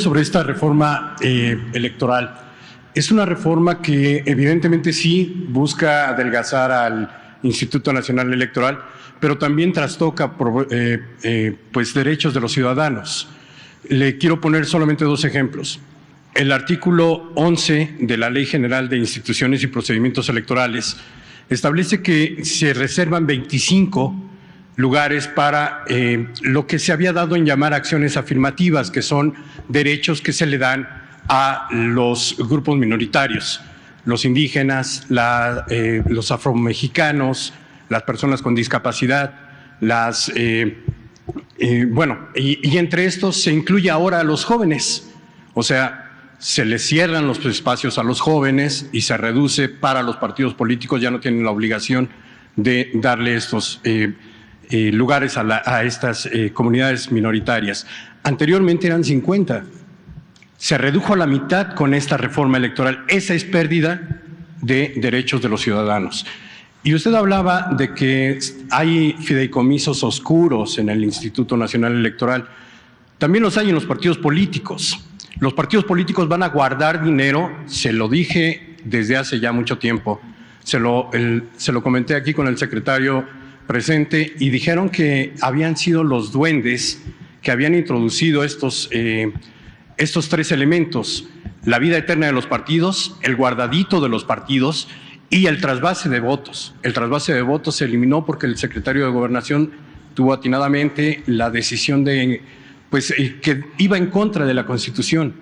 sobre esta reforma electoral. Es una reforma que evidentemente sí busca adelgazar al Instituto Nacional Electoral, pero también trastoca pues derechos de los ciudadanos. Le quiero poner solamente dos ejemplos. El artículo 11 de la Ley General de Instituciones y Procedimientos Electorales establece que se reservan 25 lugares para lo que se había dado en llamar acciones afirmativas, que son derechos que se le dan a los grupos minoritarios, los indígenas, los afromexicanos, las personas con discapacidad, y entre estos se incluye ahora a los jóvenes, o sea, se les cierran los espacios a los jóvenes y se reduce para los partidos políticos, ya no tienen la obligación de darle estos lugares a estas comunidades minoritarias. Anteriormente eran 50. Se redujo a la mitad con esta reforma electoral. Esa es pérdida de derechos de los ciudadanos. Y usted hablaba de que hay fideicomisos oscuros en el Instituto Nacional Electoral. También los hay en los partidos políticos. Los partidos políticos van a guardar dinero, se lo dije desde hace ya mucho tiempo, se lo comenté aquí con el secretario presente y dijeron que habían sido los duendes que habían introducido estos tres elementos: la vida eterna de los partidos, el guardadito de los partidos y el trasvase de votos. El trasvase de votos se eliminó porque el secretario de Gobernación tuvo atinadamente la decisión de que iba en contra de la Constitución.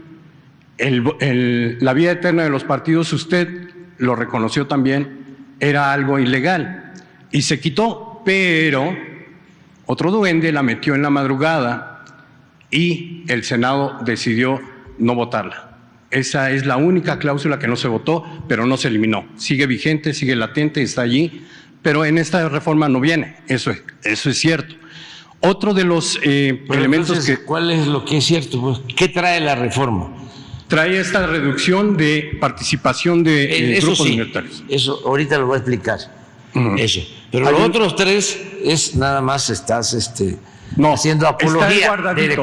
La vida eterna de los partidos, usted lo reconoció también, era algo ilegal y se quitó, pero otro duende la metió en la madrugada y el Senado decidió no votarla. Esa es la única cláusula que no se votó, pero no se eliminó. Sigue vigente, sigue latente, está allí, pero en esta reforma no viene. Eso es cierto. Otro de los elementos entonces, ¿cuál es lo que es cierto? Pues, ¿qué trae la reforma? Trae esta reducción de participación de grupos minoritarios. Eso ahorita lo voy a explicar. Eso. Pero los otros tres es nada más estás haciendo apología de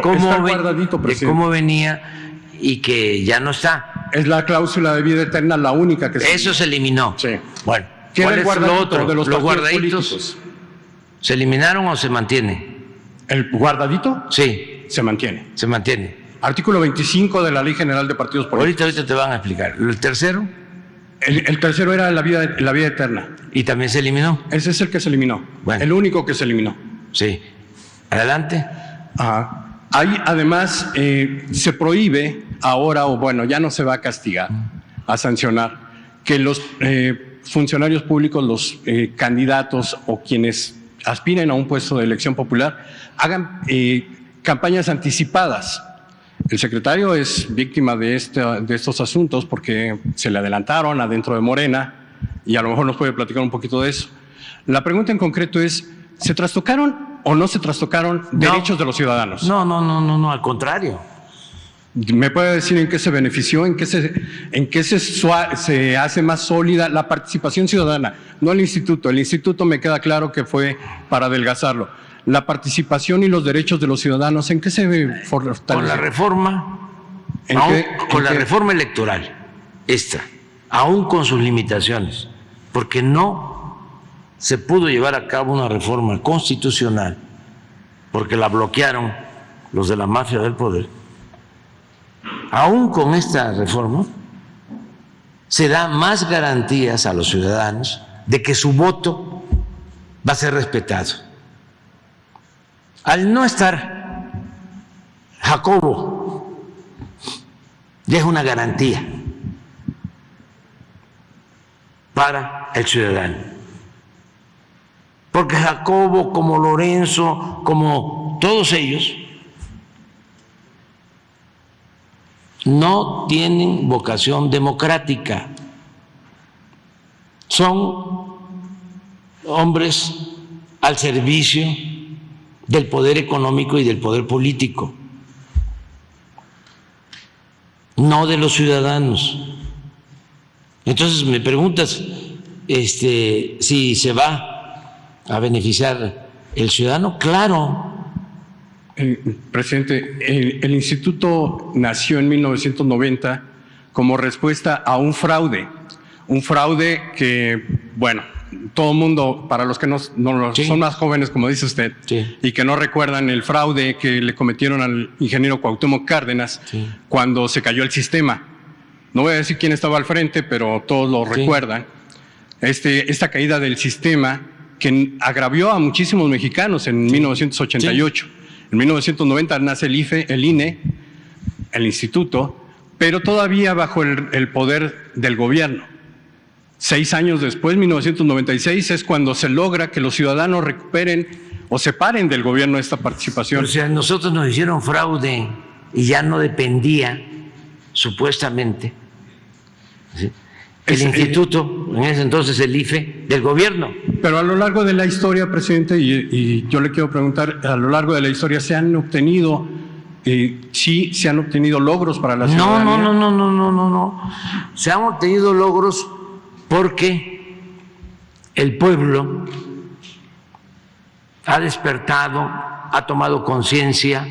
cómo venía y que ya no está. Es la cláusula de vida eterna la única que se eliminó. Sí. Bueno, ¿cuál es lo otro? ¿Los guardaditos políticos se eliminaron o se mantienen? ¿El guardadito? Sí. Se mantiene. Se mantiene. Artículo 25 de la Ley General de Partidos Políticos. Ahorita te van a explicar. ¿El tercero? El tercero era la vida eterna. ¿Y también se eliminó? Ese es el que se eliminó. Bueno. El único que se eliminó. Sí. Adelante. Ajá. Ahí además se prohíbe ahora, ya no se va a castigar, a sancionar, que los funcionarios públicos, los candidatos o quienes aspiren a un puesto de elección popular, hagan campañas anticipadas. El secretario es víctima de estos asuntos porque se le adelantaron adentro de Morena y a lo mejor nos puede platicar un poquito de eso. La pregunta en concreto es, ¿se trastocaron o no se trastocaron derechos de los ciudadanos? No, al contrario. ¿Me puede decir en qué se benefició, en qué se hace más sólida la participación ciudadana? No el instituto. El instituto me queda claro que fue para adelgazarlo. La participación y los derechos de los ciudadanos, ¿en qué se fortalece? Con la reforma, la reforma electoral, aún con sus limitaciones, porque no se pudo llevar a cabo una reforma constitucional, porque la bloquearon los de la mafia del poder. Aún con esta reforma se da más garantías a los ciudadanos de que su voto va a ser respetado. Al no estar Jacobo, ya es una garantía para el ciudadano. Porque Jacobo, como Lorenzo, como todos ellos, no tienen vocación democrática. Son hombres al servicio del poder económico y del poder político, no de los ciudadanos. Entonces me preguntas si se va a beneficiar el ciudadano. Claro, Presidente, el instituto nació en 1990 como respuesta a un fraude que, bueno, todo el mundo, para los que no son más jóvenes, como dice usted, y que no recuerdan el fraude que le cometieron al ingeniero Cuauhtémoc Cárdenas cuando se cayó el sistema. No voy a decir quién estaba al frente, pero todos lo recuerdan. Esta caída del sistema que agravió a muchísimos mexicanos en 1988. En 1990 nace el IFE, el INE, el instituto, pero todavía bajo el poder del gobierno. 6 años después, 1996, es cuando se logra que los ciudadanos recuperen o separen del gobierno esta participación. O sea, nosotros nos hicieron fraude y ya no dependía, supuestamente, ¿sí?, el instituto, en ese entonces el IFE, del gobierno. Pero a lo largo de la historia, presidente, y yo le quiero preguntar, a lo largo de la historia se han obtenido, sí, se han obtenido logros para la ciudadanía. No. Se han obtenido logros porque el pueblo ha despertado, ha tomado conciencia,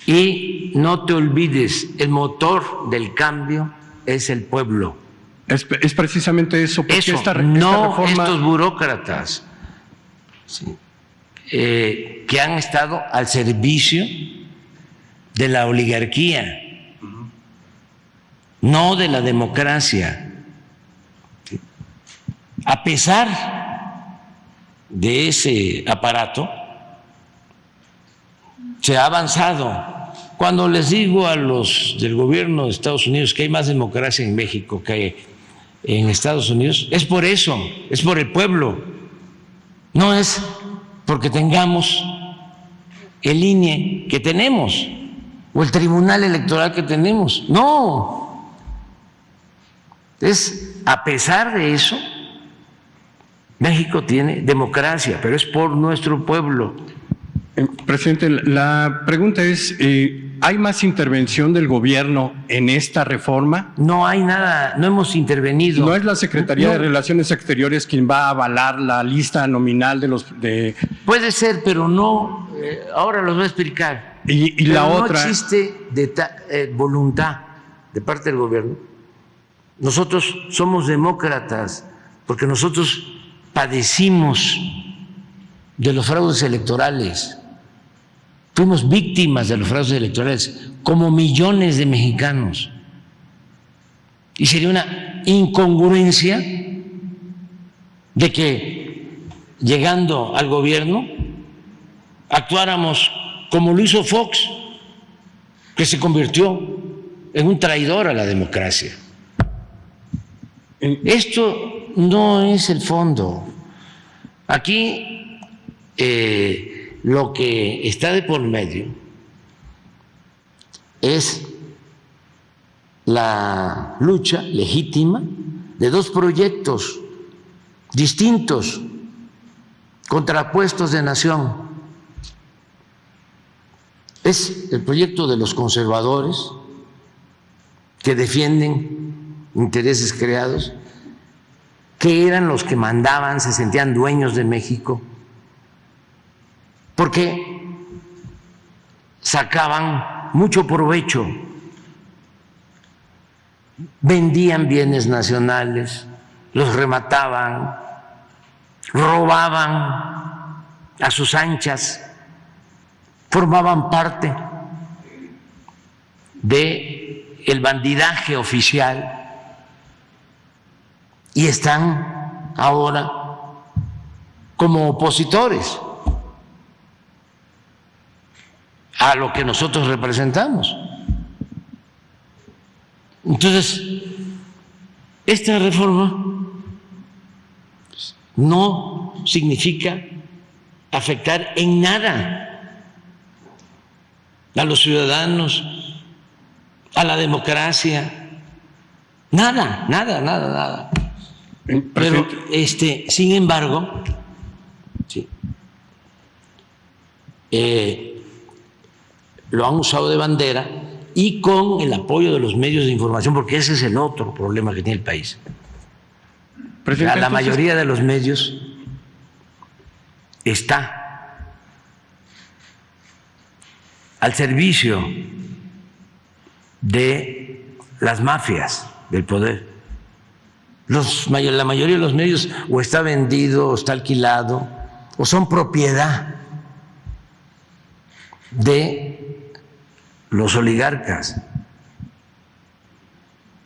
y no te olvides, el motor del cambio es el pueblo. Es precisamente eso. Porque eso, esta no reforma... estos burócratas, ¿sí?, que han estado al servicio de la oligarquía, no de la democracia. ¿Sí? A pesar de ese aparato, se ha avanzado. Cuando les digo a los del gobierno de Estados Unidos que hay más democracia en México que en Estados Unidos, es por eso, es por el pueblo, no es porque tengamos el INE que tenemos o el Tribunal Electoral que tenemos, no, es a pesar de eso, México tiene democracia, pero es por nuestro pueblo. Presidente, la pregunta es, ¿hay más intervención del gobierno en esta reforma? No hay nada, no hemos intervenido. ¿No es la Secretaría de Relaciones Exteriores quien va a avalar la lista nominal de los... Puede ser, pero no, ahora los voy a explicar. Y la otra... No existe voluntad de parte del gobierno. Nosotros somos demócratas porque nosotros padecimos de los fraudes electorales. Fuimos víctimas de los fraudes electorales, como millones de mexicanos. Y sería una incongruencia de que, llegando al gobierno, actuáramos como lo hizo Fox, que se convirtió en un traidor a la democracia. Esto no es el fondo. Aquí lo que está de por medio es la lucha legítima de dos proyectos distintos, contrapuestos de nación. Es el proyecto de los conservadores que defienden intereses creados, que eran los que mandaban, se sentían dueños de México, porque sacaban mucho provecho, vendían bienes nacionales, los remataban, robaban a sus anchas, formaban parte del bandidaje oficial y están ahora como opositores a lo que nosotros representamos. Entonces, esta reforma no significa afectar en nada a los ciudadanos, a la democracia, nada. Pero, sin embargo, sí, lo han usado de bandera y con el apoyo de los medios de información, porque ese es el otro problema que tiene el país. La mayoría de los medios está al servicio de las mafias del poder. La mayoría de los medios o está vendido, o está alquilado, o son propiedad de los oligarcas.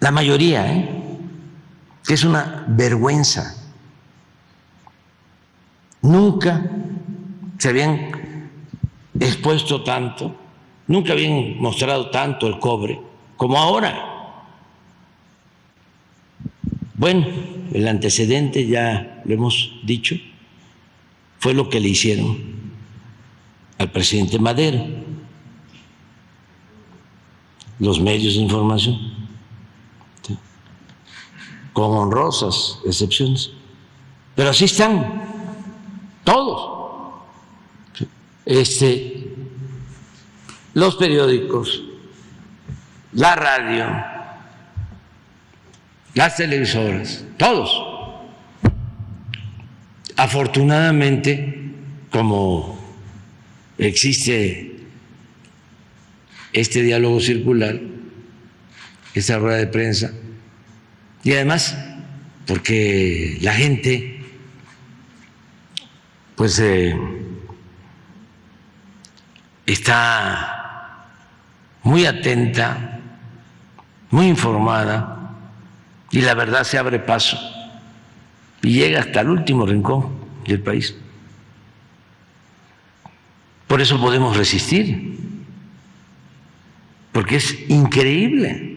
La mayoría, que es una vergüenza. Nunca se habían expuesto tanto, nunca habían mostrado tanto el cobre como ahora. Bueno, el antecedente ya lo hemos dicho, fue lo que le hicieron al presidente Madero, los medios de información, ¿sí?, con honrosas excepciones, pero así están todos, los periódicos, la radio, las televisoras, todos. Afortunadamente, como existe este diálogo circular, esta rueda de prensa, y además porque la gente pues está muy atenta, muy informada, y la verdad se abre paso y llega hasta el último rincón del país. Por eso podemos resistir, porque es increíble.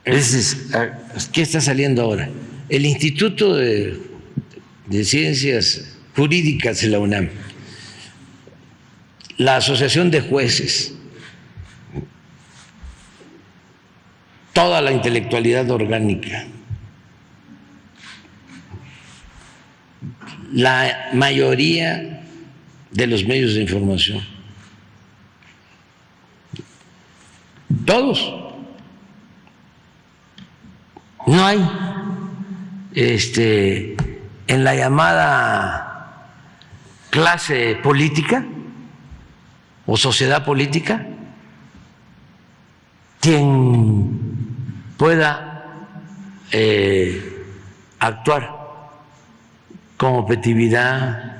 ¿Qué está saliendo ahora? El Instituto de Ciencias Jurídicas de la UNAM, la Asociación de Jueces, toda la intelectualidad orgánica, la mayoría de los medios de información, todos. No hay en la llamada clase política o sociedad política quien pueda actuar con objetividad,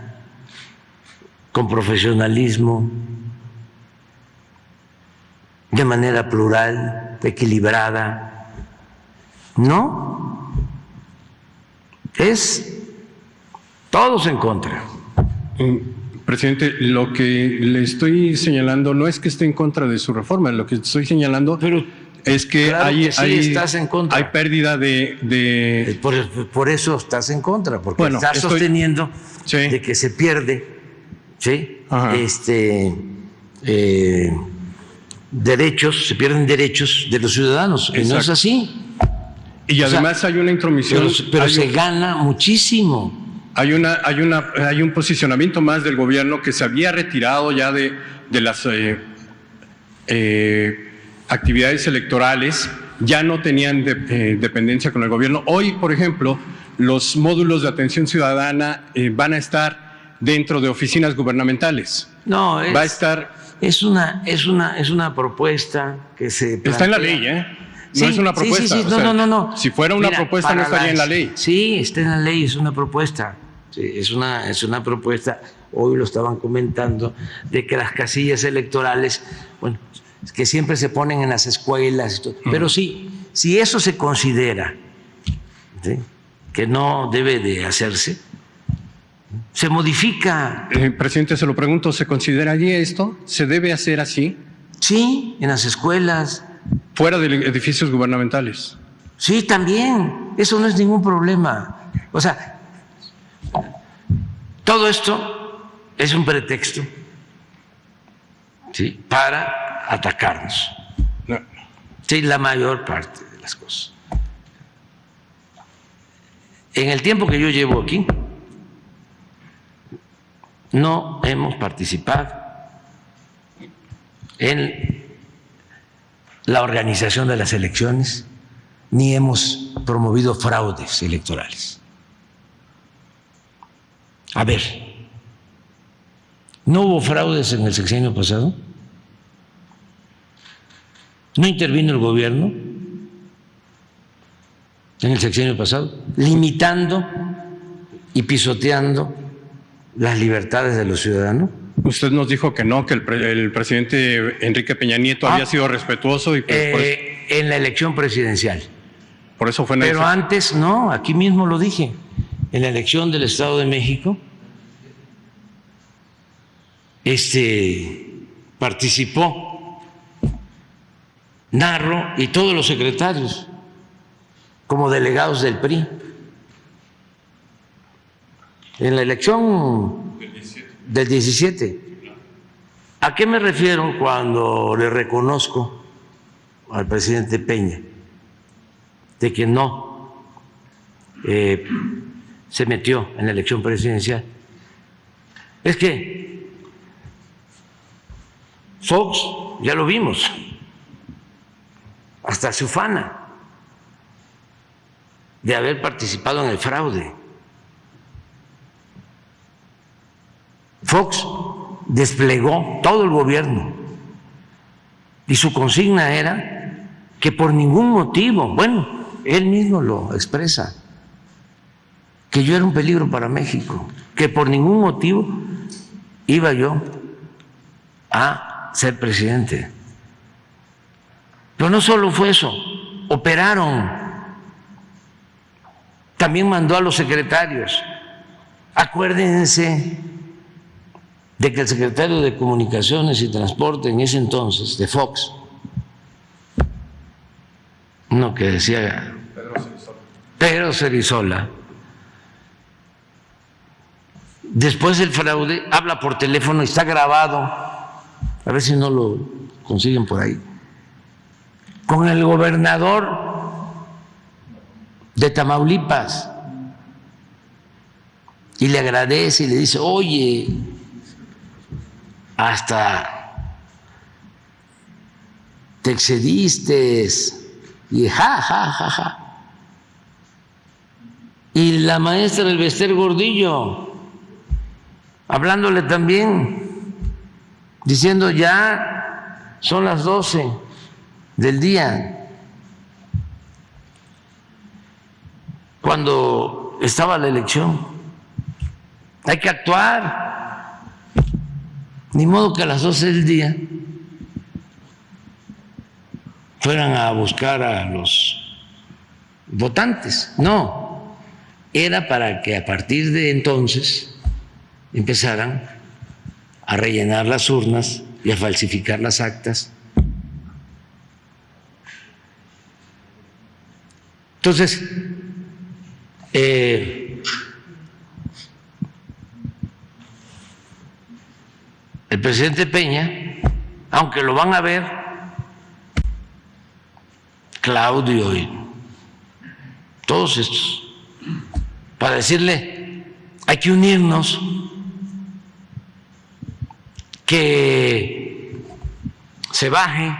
con profesionalismo, de manera plural, equilibrada. No, es todos en contra. Presidente, lo que le estoy señalando no es que esté en contra de su reforma, lo que estoy señalando es que claro hay, que sí, estás en contra. Hay pérdida de... Por eso estás en contra, porque estás sosteniendo de que se pierde, ¿sí?, derechos, se pierden derechos de los ciudadanos, y no es así. Y además hay una intromisión. Pero se gana muchísimo. Hay un posicionamiento más del gobierno que se había retirado ya de las actividades electorales, ya no tenían dependencia con el gobierno. Hoy, por ejemplo, los módulos de atención ciudadana van a estar dentro de oficinas gubernamentales. No, va a estar. Es una propuesta que se plantea. Está en la ley, ¿eh? No es una propuesta. Sí. No. Si fuera una propuesta no estaría en la ley. Sí, está en la ley, es una propuesta. Sí, es una propuesta. Hoy lo estaban comentando de que las casillas electorales, bueno, que siempre se ponen en las escuelas y todo, pero sí, si eso se considera, ¿sí?, que no debe de hacerse, se modifica. Presidente, se lo pregunto, ¿se consideraría esto? ¿Se debe hacer así? Sí, en las escuelas. Fuera de edificios gubernamentales. Sí, también. Eso no es ningún problema. O sea, todo esto es un pretexto, ¿sí?, para atacarnos. No. Sí, la mayor parte de las cosas. En el tiempo que yo llevo aquí, no hemos participado en la organización de las elecciones, ni hemos promovido fraudes electorales. A ver, ¿No hubo fraudes en el sexenio pasado? ¿No intervino el gobierno en el sexenio pasado, limitando y pisoteando las libertades de los ciudadanos? Usted nos dijo que no, que el presidente Enrique Peña Nieto había sido respetuoso y en la elección presidencial. Por eso fue Pero antes no, aquí mismo lo dije, en la elección del Estado de México, participó Narro y todos los secretarios como delegados del PRI. En la elección del 17. ¿A qué me refiero cuando le reconozco al presidente Peña de que no se metió en la elección presidencial? Es que Fox, ya lo vimos, hasta se ufana de haber participado en el fraude. Fox desplegó todo el gobierno y su consigna era que por ningún motivo, bueno, él mismo lo expresa, que yo era un peligro para México, que por ningún motivo iba yo a ser presidente. Pero no solo fue eso, operaron. También mandó a los secretarios. Acuérdense de que el secretario de Comunicaciones y Transporte en ese entonces, de Fox, uno que decía Pedro Cerizola, después del fraude, habla por teléfono y está grabado, a ver si no lo consiguen por ahí, con el gobernador de Tamaulipas, y le agradece y le dice, oye, hasta te excediste, y ja, ja, ja, ja. Y la maestra del Bester Gordillo, hablándole también, diciendo ya son las 12 del día, cuando estaba la elección. Hay que actuar. Ni modo que a las 12 del día fueran a buscar a los votantes. No, era para que a partir de entonces empezaran a rellenar las urnas y a falsificar las actas. Entonces, el presidente Peña, aunque lo van a ver Claudio y todos estos, para decirle, hay que unirnos, que se baje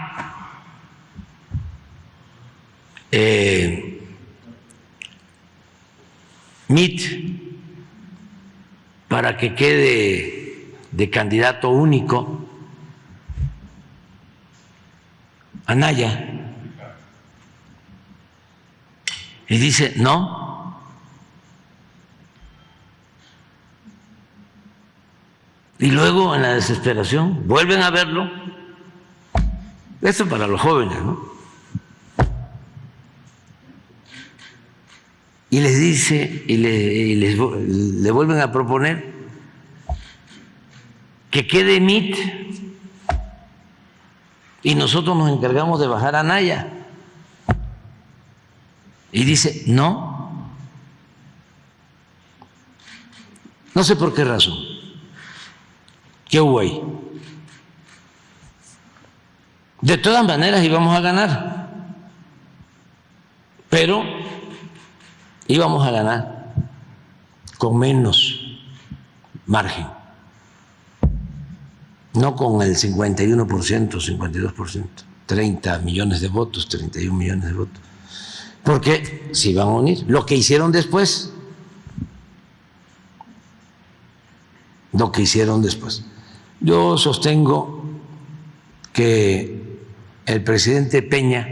Mitt para que quede de candidato único Anaya. Y dice, no. Y luego en la desesperación vuelven a verlo. Esto para los jóvenes, ¿no? Y les dice, le vuelven a proponer que quede Mitt y nosotros nos encargamos de bajar a Anaya. Y dice, no. No sé por qué razón. ¿Qué hubo ahí? De todas maneras íbamos a ganar, pero íbamos a ganar con menos margen, no con el 51%, 52%, 30 millones de votos, 31 millones de votos, porque se iban a unir. Lo que hicieron después, Yo sostengo que el presidente Peña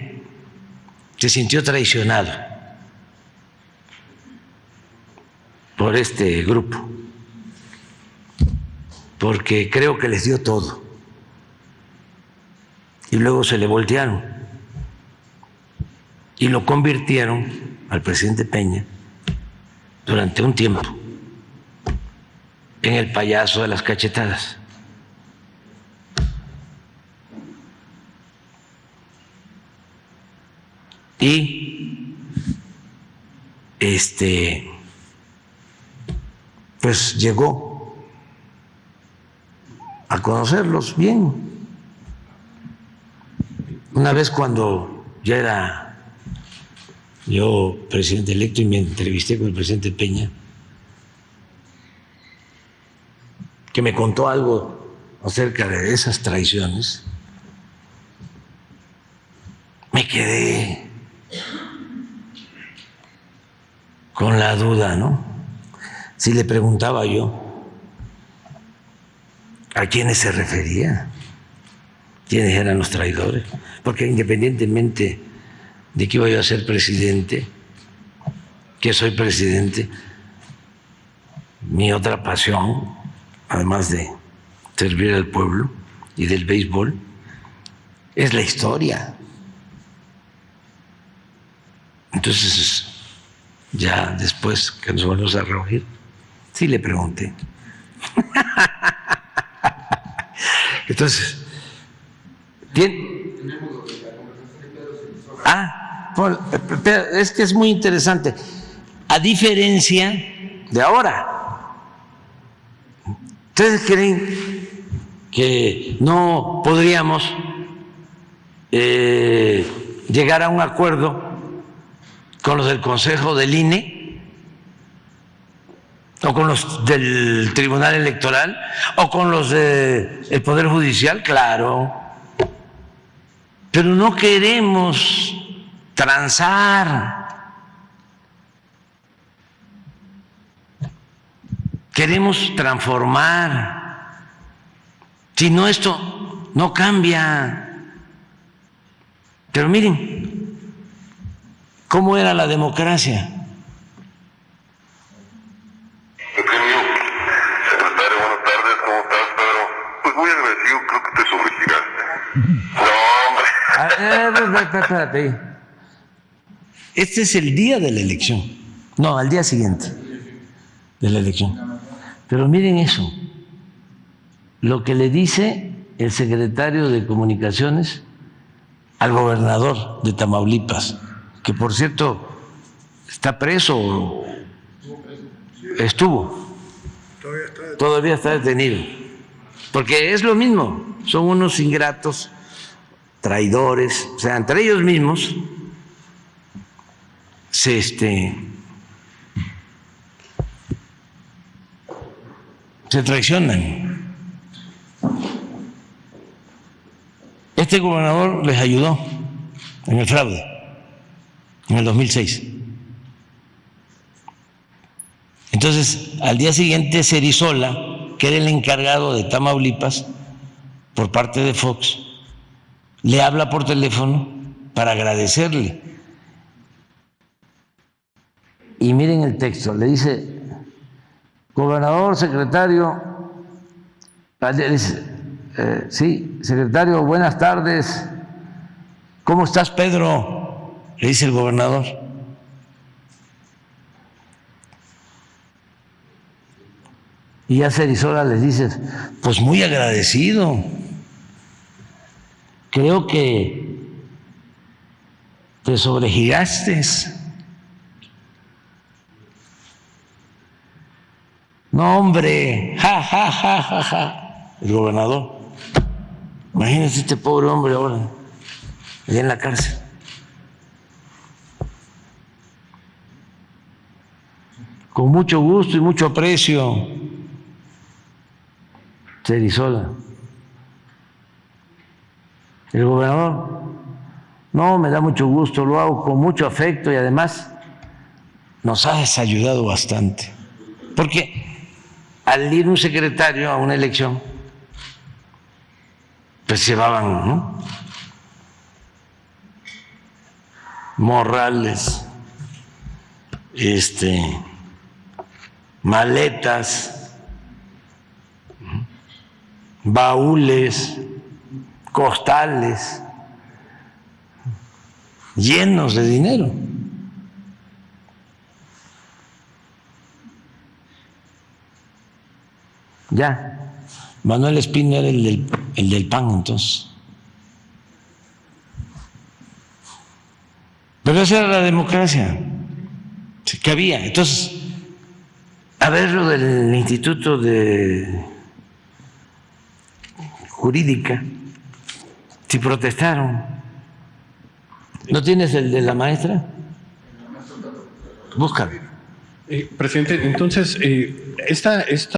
se sintió traicionado por este grupo, porque creo que les dio todo y luego se le voltearon y lo convirtieron al presidente Peña durante un tiempo en el payaso de las cachetadas. Y pues llegó a conocerlos bien. Una vez cuando ya era yo presidente electo y me entrevisté con el presidente Peña, que me contó algo acerca de esas traiciones, me quedé con la duda, ¿no? Si le preguntaba yo a quiénes se refería, quiénes eran los traidores, porque independientemente de que iba yo a ser presidente, que soy presidente, mi otra pasión, además de servir al pueblo y del béisbol, es la historia. Entonces, ya después que nos volvemos a reunir, sí le pregunté. Entonces, es que es muy interesante. A diferencia de ahora, ¿ustedes creen que no podríamos llegar a un acuerdo con los del Consejo del INE o con los del Tribunal Electoral o con los del Poder Judicial? Claro, pero no queremos transar, queremos transformar. Si no, esto no cambia. Pero miren cómo era la democracia. Secretario, buenas tardes, ¿cómo estás, Pedro? Pues muy agradecido, creo que te sobregiraste. No, hombre. Espérate. Este es el día de la elección. No, al día siguiente de la elección. Pero miren eso, lo que le dice el secretario de Comunicaciones al gobernador de Tamaulipas, que por cierto está preso, estuvo, todavía está detenido, porque es lo mismo, son unos ingratos, traidores, o sea, entre ellos mismos se traicionan. Este gobernador les ayudó en el fraude en el 2006. Entonces, al día siguiente, Cerizola, que era el encargado de Tamaulipas por parte de Fox, le habla por teléfono para agradecerle. Y miren el texto, le dice: gobernador, secretario, sí, secretario, buenas tardes. ¿Cómo estás, Pedro?, le dice el gobernador. Y ya Cerizola les dice: pues muy agradecido. Creo que te sobregiraste. No, hombre, ja, ja, ja, ja, ja. El gobernador. Imagínense este pobre hombre ahora, allá en la cárcel. Con mucho gusto y mucho aprecio, Cerizola. El gobernador: no, me da mucho gusto, lo hago con mucho afecto y además nos has ayudado bastante. Porque al ir un secretario a una elección, pues llevaban, ¿no?, morrales, maletas, baúles, costales llenos de dinero. Ya, Manuel Espino era el del PAN entonces. Pero esa era la democracia que había. Entonces, a ver lo del Instituto de Jurídica, si protestaron. ¿No tienes el de la maestra? Búscalo. Presidente, entonces, esta